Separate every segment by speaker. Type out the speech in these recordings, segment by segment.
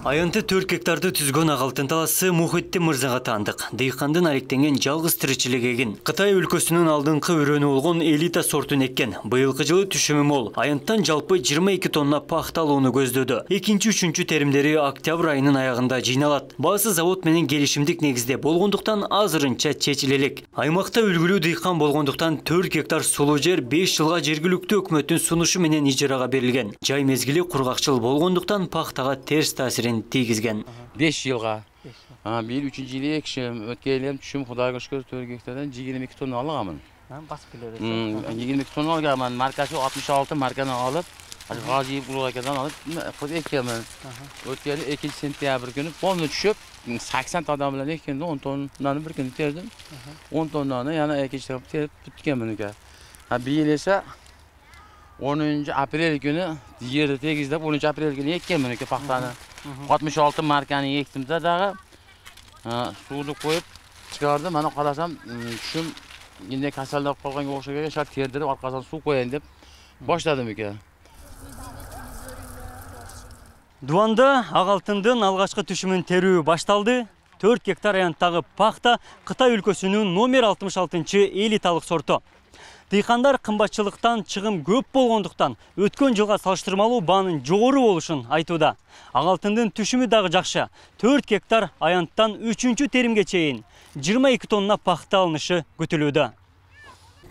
Speaker 1: Аянты 4 гектарды түзгөн Ак-Алтын таласы Мухитдин Мырзага таандык. Дыйкандын алектенген жалгыз тиричилик эгин. Кытай өлкөсүнүн алдыңкы өрөөнү болгон элита сортун эккен. Быйылкы жылы түшүмү мол. Аянттан жалпы 22 тонна пахта алууну көздөөдө. 2-3 теримдери октябрь айынын аягында жыйналат. Баасы завод менен келишимдик негизде болгондуктан азырынча чечиле элек. Аймакта үлгүлүү дыйкан болгондуктан 4 гектар сулуу жер 5 жылга жергиликтүү өкмөттүн сунушу менен ижарага берилген. Жай мезгили кургакчыл болгондуктан пахтага терс таасирин тийгизген.
Speaker 2: 5 жылга. Бир 3-нчы жылы экшим өткөн түшүм Кудайга шүкүр 4 гектардан 22 тонна алганмын.
Speaker 3: Басып келебиз.
Speaker 2: 22 тонна алганмын. Маркасы 66 марканы алып, Газиев Улуакадан алып эккенмин. Өткөн 2 сентябрь күнү полный түшүп 80 адам менен эккенде 10 тоннаны бир күн тердим. 10 тоннаны яна экинчи терип бүткөнмүн. Бийил эсе 10 апрель günü yeri tegizlep 10 aprel günü ekkenmen paxtani. 66 markani ektim de dağı suunu koyup çıkardım. Mana qarasam düşüm yine kasallap qalganga oxşagan şart terdirip arqasan su koyayın dep başladım ekan.
Speaker 1: Дуанда Ак-Алтындын алгачкы түшүмүн терүү башталды. 4 гектар аянттагы пахта Кытай өлкөсүнүн номер 66 элиталык сорту. Дыйкандар кымбатчылыктан чыгым көп болгондуктан өткөн жылга салыштырмалуу баанын жогору болушун айтууда. Ак-Алтындын түшүмү дагы жакшы. 4 гектар аянттан 3-чү теримге чейин 22 тонна пахта алынышы күтүлүүдө.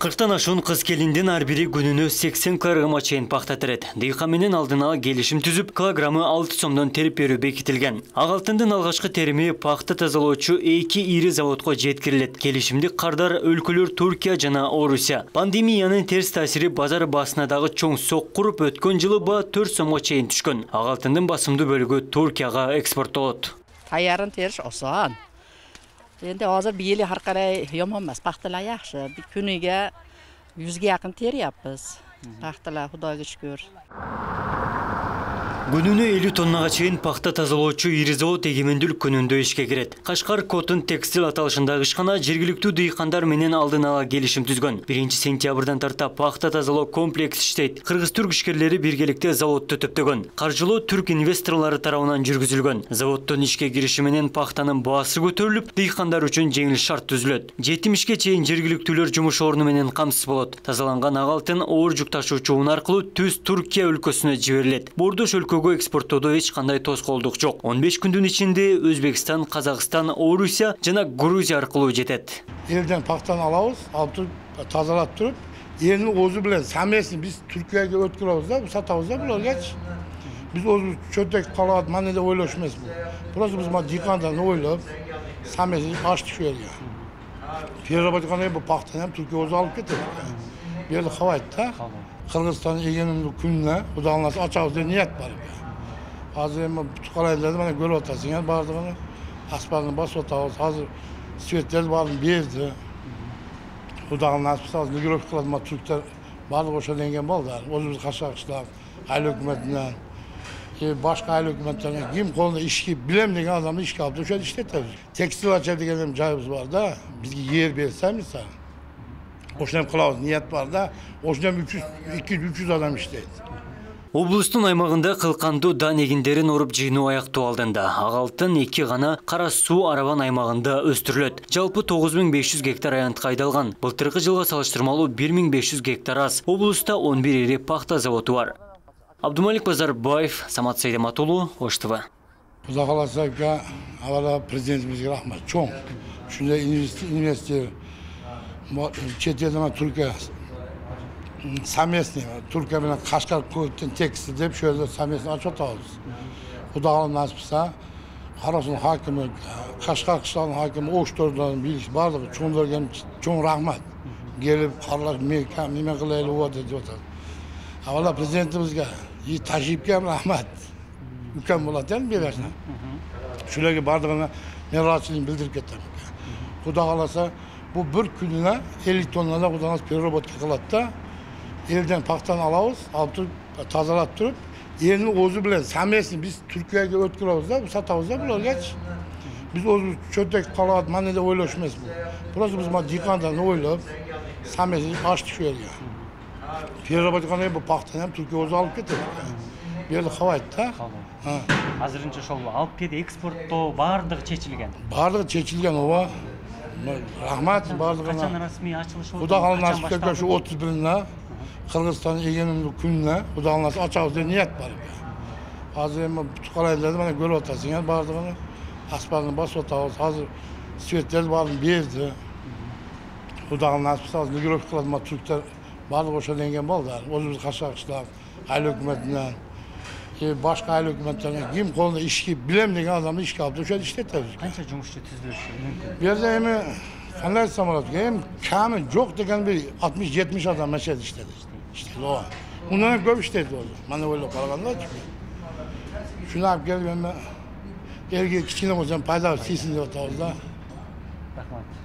Speaker 1: 40-тан ашуун кыз келиндин ар бири күнүнө 80 килограммга чейин пахта терет. Дыйкан менен алдын ала келишим түзүп, килограммы 6 сомдон терип берүү бекитилген. Ак-Алтындын алгачкы терими пахта тазалоочу 2 ири заводко жеткирилет. Келишимдик кардар өлкөлөр Туркия жана Орусия. Пандемиянын терс таасири базар баасына дагы чоң соккуруп, өткөн жылы ба 4 сомго чейин түшкөн. Ак-Алтындын басымдуу бөлүгү Туркияга экспорттолот.
Speaker 3: Таярын териш осон. Endi hozir bir yili har qaray yomon emas, paxtalar yaxshi. Bir kuniga 100 ga yaqin teryapmiz. Paxtalar Xudoga shukr.
Speaker 1: Күнүнө 50 тоннага чейин пахта тазалоочу ири завод эгемендүүлүк күнүндө ишке кирет. Кашкар Котун текстил аталышындагы ишкана жергиликтүү дыйкандар менен алдын ала келишим түзгөн. 1 сентябрдан тарта пахта тазалоо комплекс иштейт. Кыргыз-түрк ишкерлери биргеликте заводду төптөгөн. Каржылоо түрк инвесторлору тарабынан жүргүзүлгөн. Заводдун ишке кириши менен пахтанын баасы көтөрүлүп, дыйкандар үчүн жеңил шарт түзүлөт. 70 чейин жергиликтүүлөр жумуш орну менен камсыз болот. Тазаланган Ак-Алтын оор жүк ташуучу ун аркылуу түз Туркия өлкөсүнө жиберилет. Бордош өлкөгө экспорттоодо эч кандай тоскоолдук жок. 15 күндүн ичинде Өзбекстан, Казакстан, Орусия жана Грузия аркылуу жетет.
Speaker 4: Элден пахтаны алабыз, алып туруп тазалап туруп, элдин өзү менен самесин биз Түркияга өткөрөбүз да, сатабыз да буларгачы. Биз өзүбүз чөтөк калат, мана эле ойлош эмес бул. Просто биз мына дыйкандан ойлоп, самесин ачтык шу жерге. Переработканы бу пахтаны ham Түркия өзү алып кетет. Бу жерде кабайт да. Кыргызстан эгеминдүүлүк күнүнө Кудайга кааласа ачабыз деп ниет бар. Азыр эми калайларды мына көрүп атасыңар, бардыгын аспанды басып атабыз. Азыр светтерди баарын берди. Кудайга кааласа миграция кылат түрктөр баардыгы ошо деген болду. Өзүбүз кашакчылар, айыл өкмөтүнөн, башка айыл өкмөттөрүнөн ким колунда ишки билем деген адамды ишке алып ошо иштетебиз. Текстил ача деген жайыбыз бар да. Бизге жер берсе мисалы. Ошону кылабыз, ниет бар да. Ошону 200-300 адам иштейт.
Speaker 1: Облустун аймагында кылкандуу дан эгиндерин оруп жыйноо аяктоо алдында. Ак-Алтын 2 гана Кара суу Арабан аймагында өстүрүлөт. Жалпы 9500 гектар аянтка айдалган. Былтыркы жылга салыштырмалуу 1500 гектар аз. Облуста 11 ири пахта заводу бар. Абдумалик Базарбаев, Самат Сейдематулу, Ош ТВ.
Speaker 4: Кудайга кааласа, аввала президентибизге рахмат. Чоң. Ушундай инвестор чет элден Түркия совместный Түркия менен Кашкар Котун текстил деп ошол жерде совместный ачып атабыз. Кудайга насип кылса, Карасун хакимы, Кашкар кыштагынын хакимы, Оштордон билиш бардыгы чоңдорго чоң рахмат. Келип каралаш неме кылайлы деп атат. Аввала президентибизге, Тажипке рахмат. Үлкен болот эми бересин. Ушуларга бардыгына мен ыраазычылыгымды билдирип кеттим. Кудайга кааласа, bu bir gününe 50 tonnada Kudayga переработка кылат да. Элден пахтаны алабыз, алып туруп тазалап туруп, элдин өзү менен самесин биз Түркияга өткөрөбүз да, сатабыз да буларгачы. Биз өзүбүз чөтөк калат, мана эле ойлош эмес бул. Просто биз мына дыйкандан ойлоп, самесин ачтык шу жерге. Переработканы бу пахтаны ham Түркия өзү алып кетет. Bu yerda qabaydi da. Ha.
Speaker 1: Азырынча ошол алып келип экспорттоо баардыгы чечилген.
Speaker 4: Барлығы чечилген ова. Рахмат барлығына.
Speaker 1: Качан расмий ачылышы болду?
Speaker 4: Құда қалынасы келген şu 31'ine, Kırgızistan'ın egemenlik gününe, Құda қалынасы açağız diye niyet var. Hazır ama bütün kalayları bana göl otasın yani bardığını. Asparını bas otağız, hazır svetler vardı, bezdi. Құда қалынасы biz hazır Nigirov kıladıma Türkler bardığı oşa dengen baldı. O'zimiz kaşakçılar, aile hükümetinden, başka aile hükümetlerine kim kolunda işki bilem degen adamı işki alıp şöyle işletiriz.
Speaker 1: Kança жумушчу түзүлүшү мүмкүн?
Speaker 4: Bir yerde hem kanal samarat hem kamil çok degen bir 60-70 adam meşet işledi. İşte o. Bundan hep köp işledi oldu. Bana öyle paralanlar çıkıyor. Şunu alıp gelip ben erge kiçkine olsam payda silsin diye otağızda.
Speaker 1: Рахмат.